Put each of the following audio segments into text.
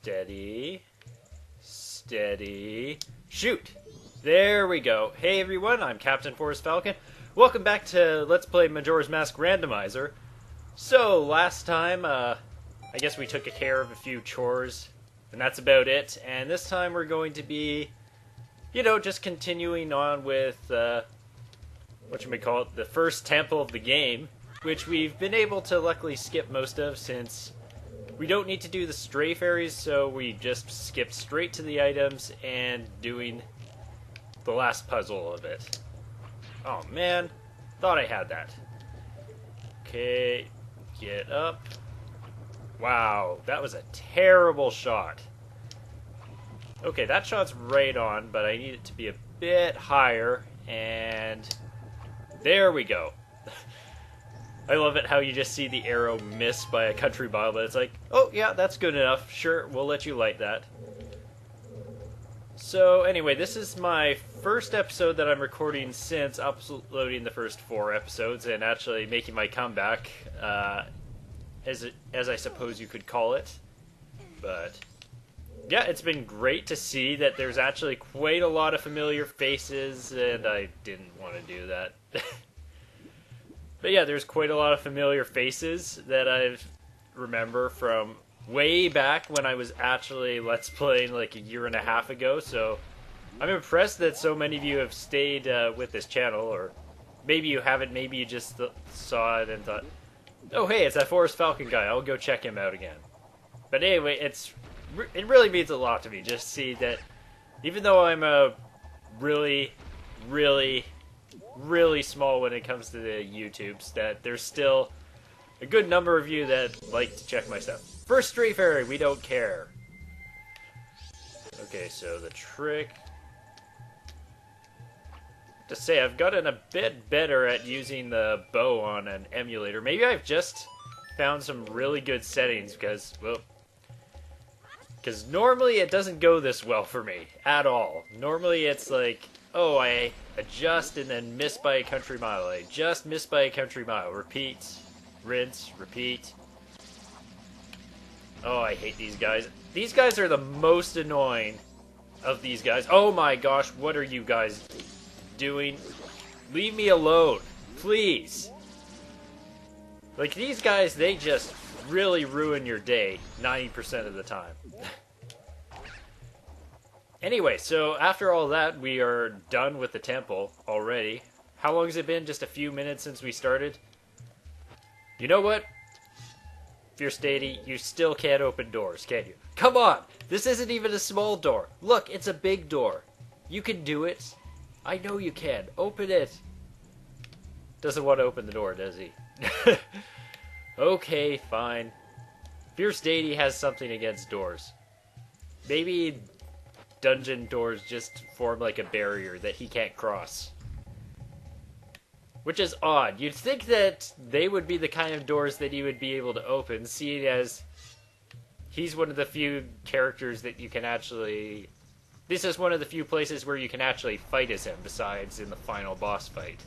Steady. Steady. Shoot! There we go. Hey everyone, I'm Captain Forrest Falcon. Welcome back to Let's Play Majora's Mask Randomizer. So, last time, I guess we took care of a few chores, and that's about it. And this time we're going to be, just continuing on with, whatchamacallit, the first temple of the game, which we've been able to luckily skip most of since we don't need to do the stray fairies, so we just skipped straight to the items and doing the last puzzle of it. Oh man, thought I had that. Okay, get up. Wow, that was a terrible shot. Okay, that shot's right on, but I need it to be a bit higher, and there we go. I love it how you just see the arrow miss by a country mile, but it's like, oh yeah, that's good enough. Sure, we'll let you light that. So anyway, this is my first episode that I'm recording since uploading the first 4 episodes and actually making my comeback, as I suppose you could call it. But yeah, it's been great to see that there's actually quite a lot of familiar faces, and I didn't want to do that. But yeah, there's quite a lot of familiar faces that I remember from way back when I was actually Let's Playing like a year and a half ago, so I'm impressed that so many of you have stayed with this channel, or maybe you haven't, maybe you just saw it and thought, oh hey, it's that Forrest Falcon guy, I'll go check him out again. But anyway, it really means a lot to me just to see that even though I'm a really small when it comes to the YouTubes, that there's still a good number of you that like to check my stuff. First stray fairy, we don't care. Okay, so the trick. To say, I've gotten a bit better at using the bow on an emulator. Maybe I've just found some really good settings because, well, because normally it doesn't go this well for me at all. Normally it's like, oh, I adjust and then miss by a country mile. I just miss by a country mile. Repeat, rinse, repeat. Oh, I hate these guys. These guys are the most annoying of these guys. Oh my gosh, what are you guys doing? Leave me alone, please. Like, these guys, they just really ruin your day 90% of the time. Anyway, so after all that, we are done with the temple already. How long has it been? Just a few minutes since we started? You know what? Fierce Deity, you still can't open doors, can you? Come on! This isn't even a small door. Look, it's a big door. You can do it. I know you can. Open it. Doesn't want to open the door, does he? Okay, fine. Fierce Deity has something against doors. Maybe dungeon doors just form like a barrier that he can't cross. Which is odd. You'd think that they would be the kind of doors that he would be able to open, seeing as he's one of the few characters that you can actually... This is one of the few places where you can actually fight as him, besides in the final boss fight.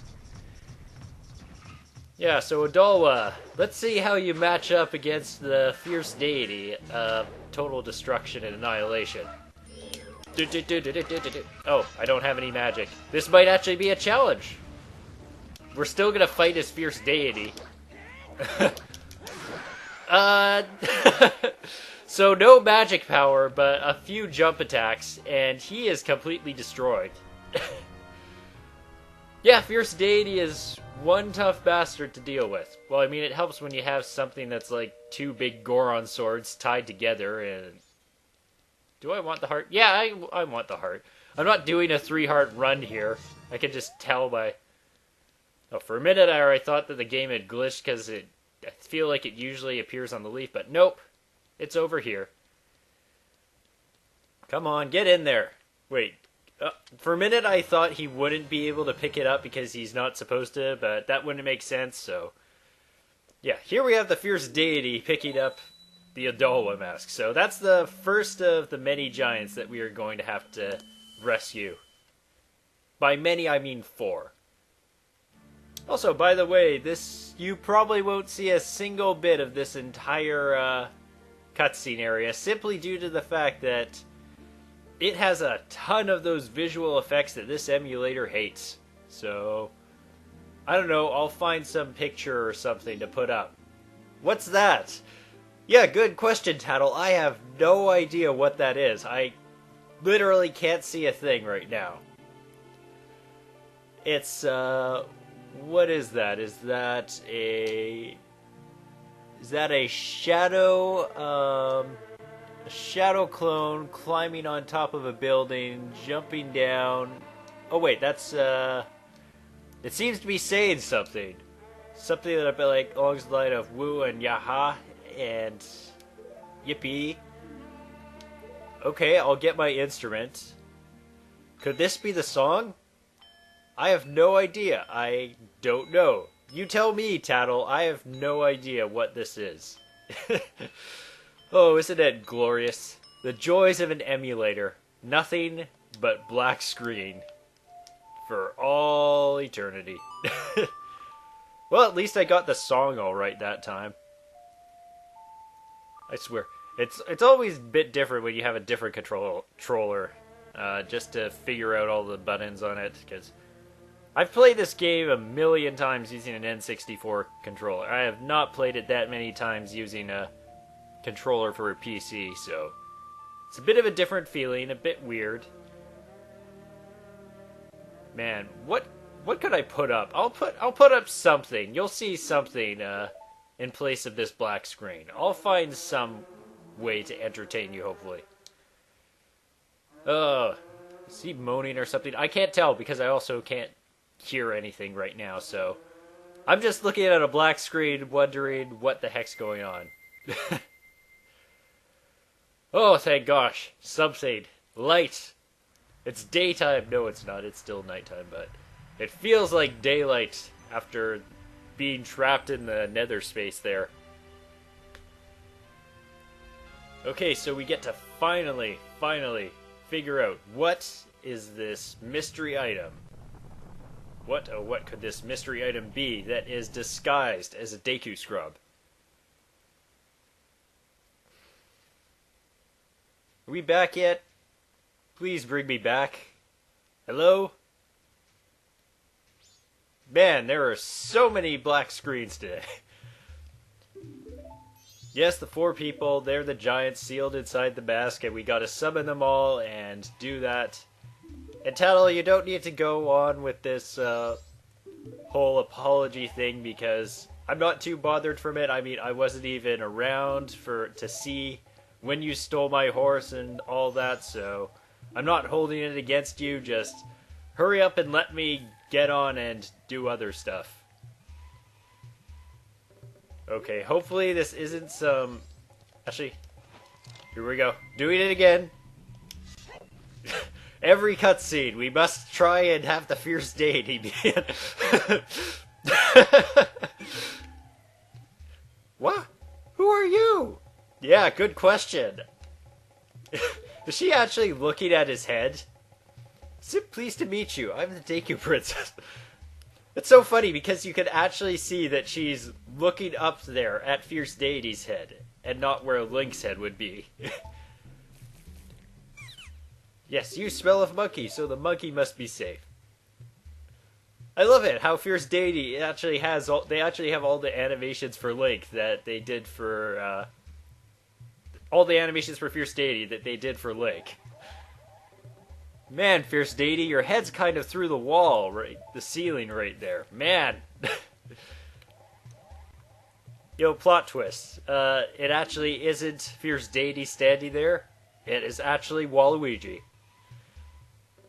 Yeah, so Odolwa, let's see how you match up against the Fierce Deity of Total Destruction and Annihilation. Oh, I don't have any magic. This might actually be a challenge. We're still gonna fight his Fierce Deity. So no magic power, but a few jump attacks, and he is completely destroyed. Yeah, Fierce Deity is one tough bastard to deal with. Well, I mean, it helps when you have something that's like 2 big Goron swords tied together, and... Do I want the heart? Yeah, I want the heart. I'm not doing a 3-heart run here. I can just tell by... Oh, for a minute I thought that the game had glitched because I feel like it usually appears on the leaf, but nope. It's over here. Come on, get in there. Wait. For a minute I thought he wouldn't be able to pick it up because he's not supposed to, but that wouldn't make sense, so... Yeah, here we have the Fierce Deity picking up the Odolwa mask. So that's the first of the many giants that we are going to have to rescue. By many, I mean 4. Also, by the way, you probably won't see a single bit of this entire cutscene area simply due to the fact that it has a ton of those visual effects that this emulator hates. So, I don't know, I'll find some picture or something to put up. What's that? Yeah, good question, Tattle. I have no idea what that is. I literally can't see a thing right now. It's, what is that? Is that a shadow, a shadow clone climbing on top of a building, jumping down? Oh wait, that's, it seems to be saying something. Something that I'd be like, along the line of woo and yaha and yippee. Okay, I'll get my instrument. Could this be the song? I have no idea. I don't know. You tell me, Tattle. I have no idea what this is. Oh, isn't it glorious? The joys of an emulator. Nothing but black screen. For all eternity. Well, at least I got the song all right that time. I swear. It's always a bit different when you have a different controller. Just to figure out all the buttons on it, because I've played this game a million times using an N64 controller. I have not played it that many times using a controller for a PC, so it's a bit of a different feeling, a bit weird. Man, what could I put up? I'll put up something. You'll see something in place of this black screen. I'll find some way to entertain you, hopefully. Is he moaning or something? I can't tell because I also can't hear anything right now, so I'm just looking at a black screen wondering what the heck's going on. Oh, thank gosh. Something. Light. It's daytime. No, it's not. It's still nighttime, but it feels like daylight after being trapped in the nether space there. Okay, so we get to finally figure out what is this mystery item. What could this mystery item be that is disguised as a Deku scrub? Are we back yet? Please bring me back. Hello? Man, there are so many black screens today. Yes, the 4 people, they're the giants sealed inside the basket. We gotta summon them all and do that. And Tattle, you don't need to go on with this whole apology thing because I'm not too bothered from it. I mean, I wasn't even around to see when you stole my horse and all that, so I'm not holding it against you. Just hurry up and let me get on and do other stuff. Okay, hopefully this isn't some... Actually, here we go. Doing it again. Every cutscene, we must try and have the fierce deity. What? Who are you? Yeah, good question. Is she actually looking at his head? So pleased to meet you. I'm the Deku Princess. It's so funny because you can actually see that she's looking up there at Fierce Deity's head and not where Link's head would be. Yes, you smell of monkey, so the monkey must be safe. I love it how Fierce Deity actually has they actually have all the animations for Link that they did for all the animations for Fierce Deity that they did for Link. Man, Fierce Deity, your head's kind of through the wall, right? The ceiling right there. Man. Yo, plot twist. It actually isn't Fierce Deity standing there. It is actually Waluigi.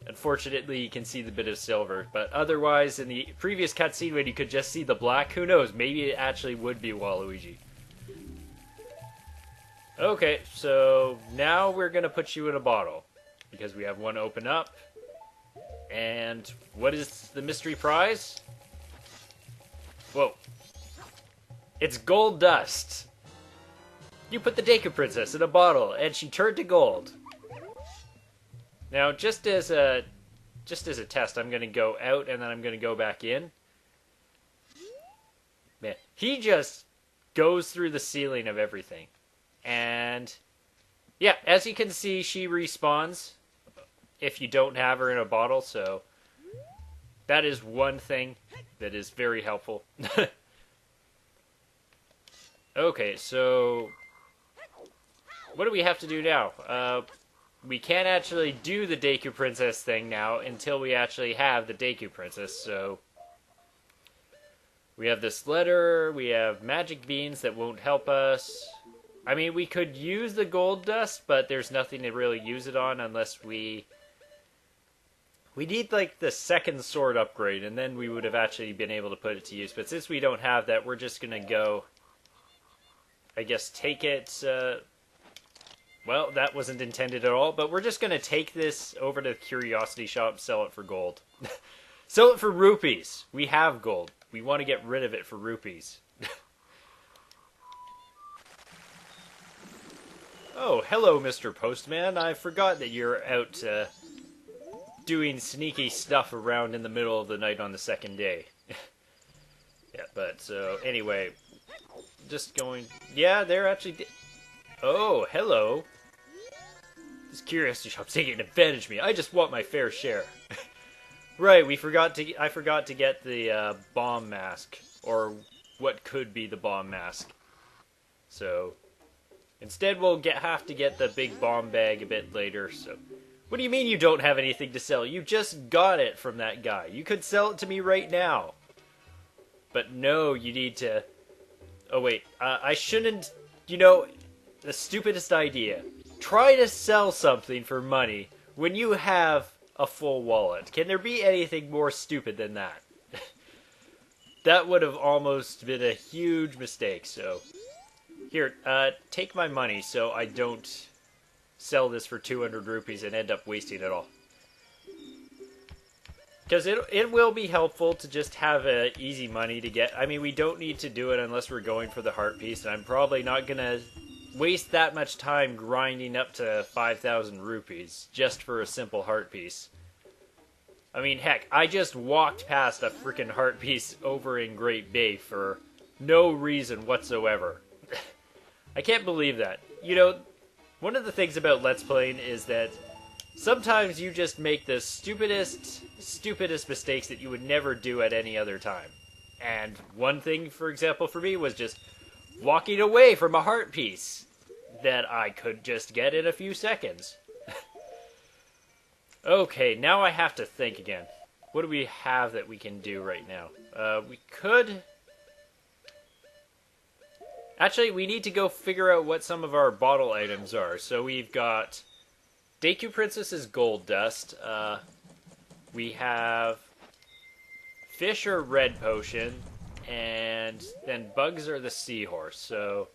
Unfortunately, you can see the bit of silver, but otherwise, in the previous cutscene when you could just see the black, who knows, maybe it actually would be Waluigi. Okay, so now we're gonna put you in a bottle, because we have one open up. And what is the mystery prize? Whoa. It's gold dust. You put the Deku Princess in a bottle, and she turned to gold. Now, just as a test, I'm going to go out, and then I'm going to go back in. Man, he just goes through the ceiling of everything. And yeah, as you can see, she respawns if you don't have her in a bottle, so that is one thing that is very helpful. Okay, so what do we have to do now? We can't actually do the Deku Princess thing now until we actually have the Deku Princess, so we have this letter, we have magic beans that won't help us. I mean, we could use the gold dust, but there's nothing to really use it on unless we need, like, the second sword upgrade, and then we would have actually been able to put it to use. But since we don't have that, we're just going to go, I guess, take it. Well, that wasn't intended at all, but we're just going to take this over to the Curiosity Shop, sell it for gold. Sell it for rupees. We have gold. We want to get rid of it for rupees. Oh, hello, Mr. Postman. I forgot that you're out doing sneaky stuff around in the middle of the night on the second day. Yeah, but so anyway, just going. Yeah, they're actually. Oh, hello. This Curiosity Shop's taking advantage of me. I just want my fair share. Right, I forgot to get the bomb mask, or what could be the bomb mask. So instead, we'll have to get the big bomb bag a bit later. So, what do you mean you don't have anything to sell? You just got it from that guy. You could sell it to me right now. But no, you need to. Oh wait, I shouldn't. You know, the stupidest idea. Try to sell something for money when you have a full wallet. Can there be anything more stupid than that? That would have almost been a huge mistake, so. Here, take my money so I don't sell this for 200 rupees and end up wasting it all. Because it will be helpful to just have easy money to get. I mean, we don't need to do it unless we're going for the heart piece, and I'm probably not going to waste that much time grinding up to 5,000 rupees just for a simple heart piece. I mean, heck, I just walked past a freaking heart piece over in Great Bay for no reason whatsoever. I can't believe that. You know, one of the things about Let's Playing is that sometimes you just make the stupidest mistakes that you would never do at any other time. And one thing, for example, for me was just walking away from a heart piece that I could just get in a few seconds. Okay, now I have to think again. What do we have that we can do right now? We could. Actually, we need to go figure out what some of our bottle items are. So we've got Deku Princess's gold dust. We have fish or red potion, and then bugs are the seahorse. So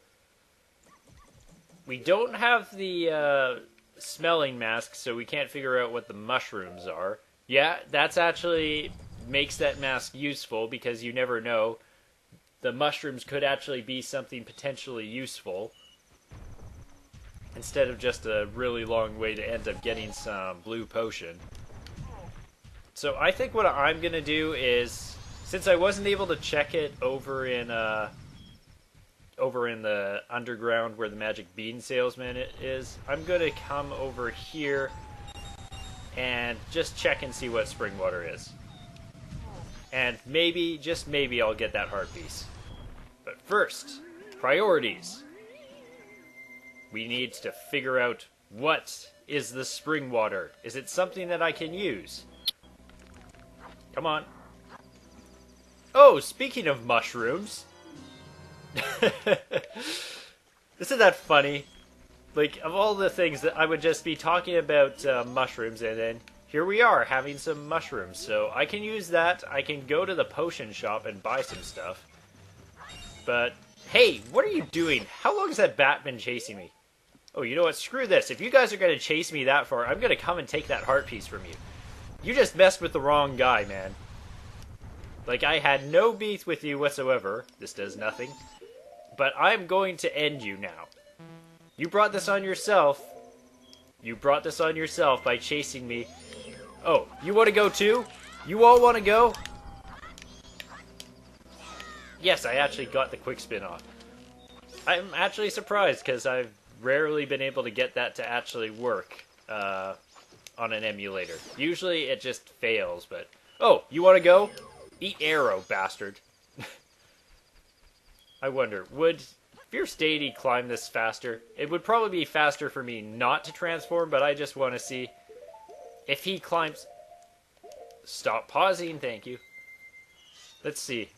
we don't have the smelling mask, so we can't figure out what the mushrooms are. Yeah, that's actually makes that mask useful because you never know. The mushrooms could actually be something potentially useful instead of just a really long way to end up getting some blue potion. So I think what I'm going to do is, since I wasn't able to check it over in the underground where the magic bean salesman is, I'm going to come over here and just check and see what spring water is. And maybe, just maybe, I'll get that heart piece. But first, priorities. We need to figure out what is the spring water. Is it something that I can use? Come on. Oh, speaking of mushrooms. Isn't that funny? Like, of all the things that I would just be talking about mushrooms, and then here we are having some mushrooms. So I can use that. I can go to the potion shop and buy some stuff. But, hey, what are you doing? How long has that bat been chasing me? Oh, you know what? Screw this. If you guys are going to chase me that far, I'm going to come and take that heart piece from you. You just messed with the wrong guy, man. Like, I had no beef with you whatsoever. This does nothing. But I'm going to end you now. You brought this on yourself. You brought this on yourself by chasing me. Oh, you want to go too? You all want to go? Yes, I actually got the quick spin off. I'm actually surprised because I've rarely been able to get that to actually work on an emulator. Usually it just fails, but... Oh, you want to go? Eat arrow, bastard. I wonder, would Fierce Deity climb this faster? It would probably be faster for me not to transform, but I just want to see if he climbs... Stop pausing, thank you. Let's see.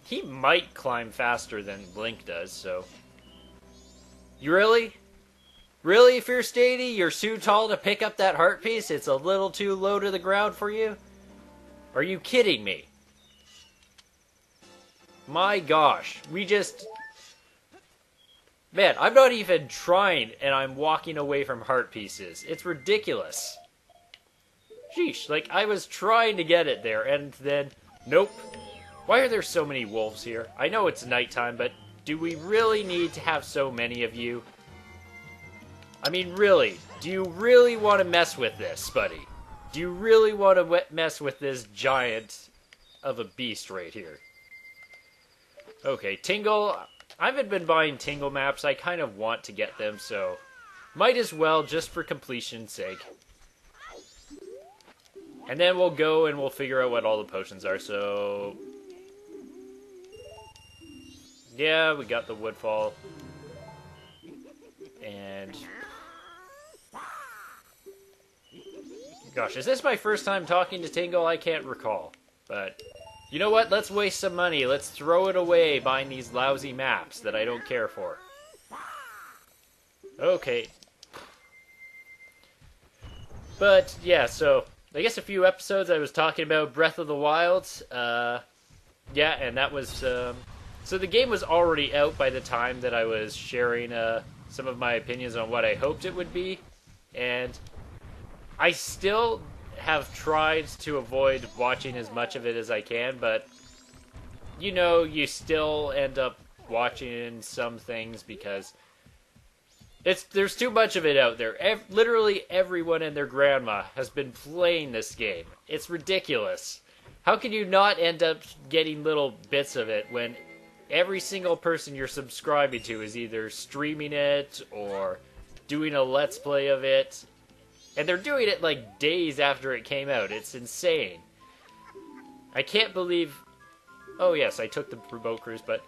He might climb faster than Link does, so... You really? Really, Fierce Deity? You're too tall to pick up that heart piece? It's a little too low to the ground for you? Are you kidding me? My gosh, we just... Man, I'm not even trying, and I'm walking away from heart pieces. It's ridiculous. Sheesh, like, I was trying to get it there, and then... Nope. Why are there so many wolves here? I know it's nighttime, but do we really need to have so many of you? I mean, really, do you really want to mess with this, buddy? Do you really want to mess with this giant of a beast right here? Okay, Tingle. I haven't been buying Tingle maps. I kind of want to get them, so might as well, just for completion's sake. And then we'll go and we'll figure out what all the potions are, so... Yeah, we got the Woodfall. And... Gosh, is this my first time talking to Tingle? I can't recall. But, you know what? Let's waste some money. Let's throw it away buying these lousy maps that I don't care for. Okay. But, yeah, so... I guess a few episodes I was talking about Breath of the Wild. Yeah, and that was... So the game was already out by the time that I was sharing some of my opinions on what I hoped it would be. And... I still have tried to avoid watching as much of it as I can, but, you know, you still end up watching some things because there's too much of it out there. Literally everyone and their grandma has been playing this game. It's ridiculous. How can you not end up getting little bits of it when every single person you're subscribing to is either streaming it or doing a Let's Play of it? And they're doing it like days after it came out. It's insane. I can't believe... Oh yes, I took the remote cruise, but...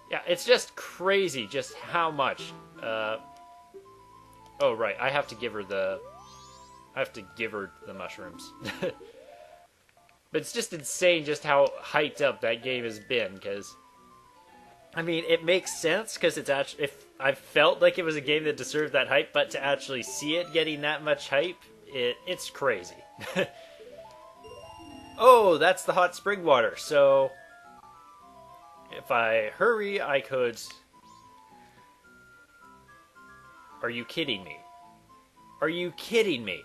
Yeah, it's just crazy just how much... Oh right, I have to give her the... mushrooms. But it's just insane just how hyped up that game has been, because... I mean, it makes sense, because it's actually... If I felt like it was a game that deserved that hype, but to actually see it getting that much hype, it's crazy. Oh, that's the hot spring water, so... If I hurry, I could... Are you kidding me? Are you kidding me?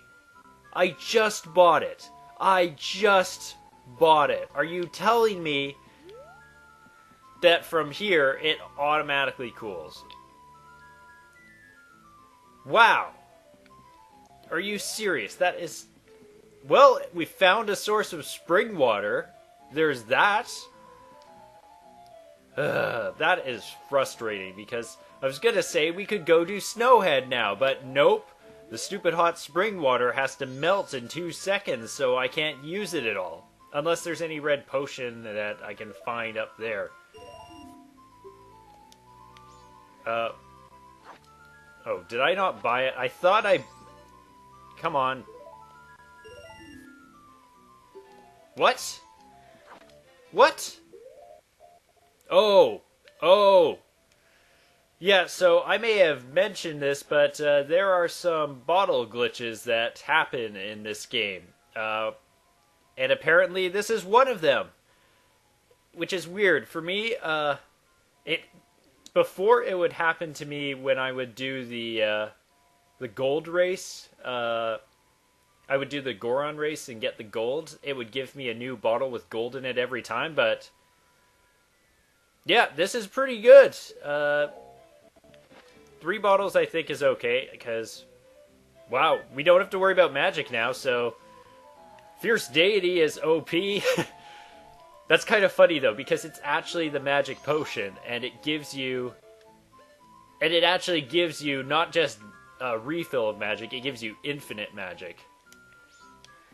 I just bought it. I just bought it. Are you telling me that from here, it automatically cools? Wow. Are you serious? That is... Well, we found a source of spring water. There's that. That is frustrating, because I was going to say we could go do Snowhead now, but nope. The stupid hot spring water has to melt in 2 seconds, so I can't use it at all. Unless there's any red potion that I can find up there. Oh, did I not buy it? I thought I... Come on. What? What? Oh. Oh. Yeah, so I may have mentioned this, but there are some bottle glitches that happen in this game. And apparently this is one of them. Which is weird. For me, before it would happen to me when I would do the gold race, I would do the Goron race and get the gold. It would give me a new bottle with gold in it every time, but... Yeah, this is pretty good. 3 bottles I think is okay, because... Wow, we don't have to worry about magic now, so... Fierce Deity is OP. That's kind of funny, though, because it's actually the magic potion, and it gives you... And it actually gives you not just a refill of magic, it gives you infinite magic.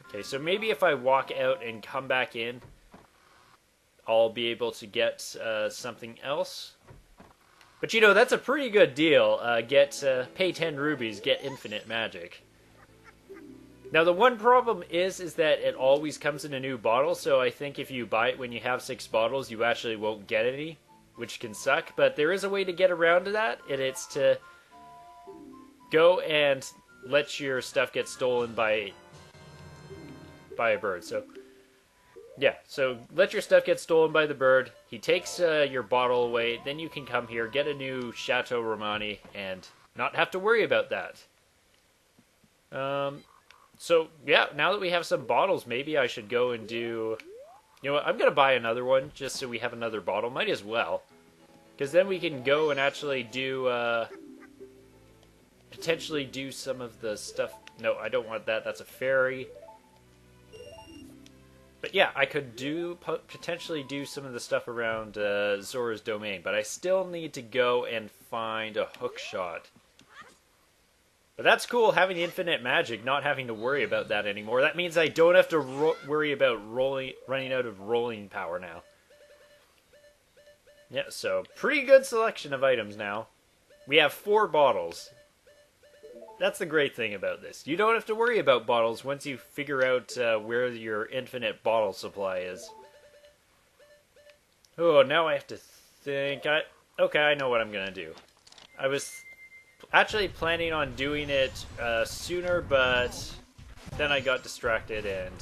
Okay, so maybe if I walk out and come back in, I'll be able to get something else. But you know, that's a pretty good deal. Pay 10 rubies, get infinite magic. Now the one problem is that it always comes in a new bottle, so I think if you buy it when you have 6 bottles, you actually won't get any, which can suck. But there is a way to get around to that, and it's to go and let your stuff get stolen by a bird. So yeah, so let your stuff get stolen by the bird. He takes your bottle away, then you can come here, get a new Chateau Romani, and not have to worry about that. So, yeah, now that we have some bottles, maybe I should go and do... You know what, I'm going to buy another one, just so we have another bottle. Might as well. Because then we can go and actually do, potentially do some of the stuff... No, I don't want that. That's a fairy. But yeah, I could potentially do some of the stuff around Zora's domain. But I still need to go and find a hookshot. But that's cool, having infinite magic, not having to worry about that anymore. That means I don't have to worry about running out of rolling power now. Yeah, so pretty good selection of items now. We have 4 bottles. That's the great thing about this. You don't have to worry about bottles once you figure out where your infinite bottle supply is. Oh, now I have to think. Okay, I know what I'm going to do. I was actually planning on doing it sooner, but then I got distracted, and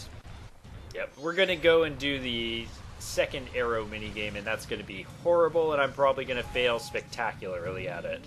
yep, we're going to go and do the second arrow minigame, and that's going to be horrible, and I'm probably going to fail spectacularly at it.